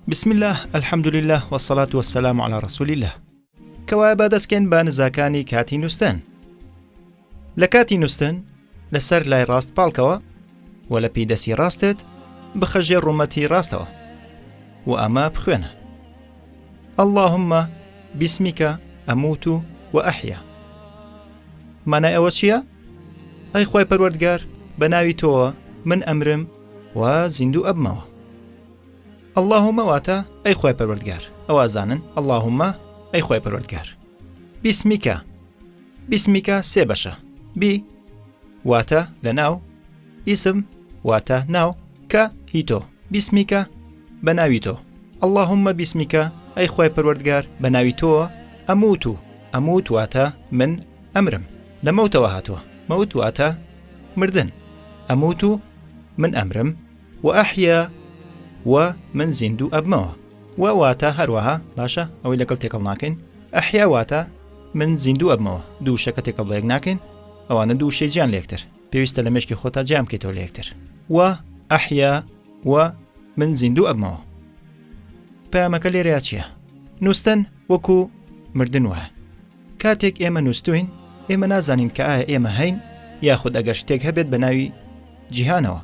بسم الله الحمد لله والصلاة والسلام على رسول الله. کەوا بەدەستکەن بە نزاکانی کاتی نووستن. لە کاتی نووستن لەسەر لای ڕاست پاڵکەوە و لە پیدەسی ڕاستت بخەژێ ڕوومەتی ڕاستەوە و ئەمە بخوێنە: اللهم بسمك أموت وأحيا. مانای ئەوە چییە؟ ئەی خۆی پەروەردگار، بە ناوی تۆوە من ئەمرم و زیندوو ئەبمەوە. اللهم واتە ئەی خۆی پەروەردگار. ئەوە زانن اللهم ئەی خۆی پەروەردگار. بسمیکە، بسمیکە سێ بەشە: بی واتە لە ناو، ئیسم واتە ناو، کە هی تۆ. بسمیکە بە ناوی تۆ. اللهم بسمیکە ئەی خۆی پەروەردگار، بە ناوی تۆوە ئەموت و ئەموت واتە من ئەمرم. لە مەوتەوە هاتووە. مەوت واتە مردن. ئەموت و من ئەمرم و ئەحیا و من زیندوو ئەبمەوە. و واتە هەروەها باشە ئەوەی لەگەڵ تێکەڵ ناکەین. ئەحیا واتە من زیندوو ئەبمەوە. دوو شەکە تێکەڵ بە یەک ناکەین، ئەوانە دوو شەی جیان لە یەکتر. پێویستە لە مێشکی خۆتا جیام بکەیتەوە لە یەکتر. و ئەحیا و من زیندوو ئەبمەوە. پەیامەکە لێرەیە چییە؟ نووستن وەکو مردن وایە. کاتێک ئێمە نووستوین، ئێمە نازانین کە ئایا ئێمە هەین یاخود ئەگەر شتێک هەبێت بە ناوی جیهانەوە.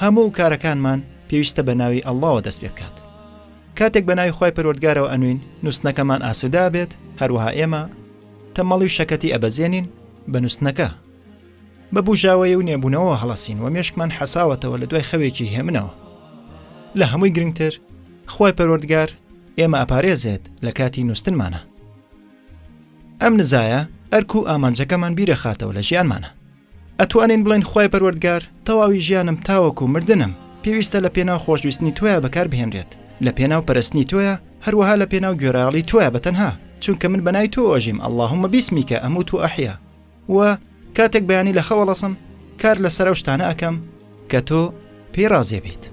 هەموو کارەکانمان پێویستە بە ناوی ئەڵڵاوە دەست پێ بکات. کاتێک بە ناوی خۆی پەروەردگارەوە ئەنوین، نووستنەکەمان ئاسوودا بێت، هەروەها ئێمە تەمەڵی شەکەتی ئەبەزێنین بە نووستنەکە. بە بوژاوەیە و نێبوونەوە هەڵەسین و مێشکمان حەساوەتەوە لە دوای خەوێکی هێمنەوە. لە هەمووی گرنگتر خۆی پەروەردگار ئێمە ئەپارێزێت لە کاتی نووستنمانە. ئەم نزایە ئەرک و ئامانجەکەمان بیرەخاتەوە لە ژیانمانە. ئەتوانین بڵێن خۆی پەروەردگار، تەواوی ژیانم تاوەکو مردنم پێویستە لە پێناو خۆشویستنی تۆیە بەکار بهێنرێت، لە پێناو پەرستنی تۆیە، هەروەها لە پێناو گوێڕایەڵی تۆیە بەتەنها، چونکە من بەناوی تۆ ئۆژیم. اللهم بسمیکە ئەموت و ئەحیا. و کاتێک بەیانی لە خەوە لەسم، کار لەسەر ئەو شتانە ئەکەم کە تۆ پێی ڕازێ بیت.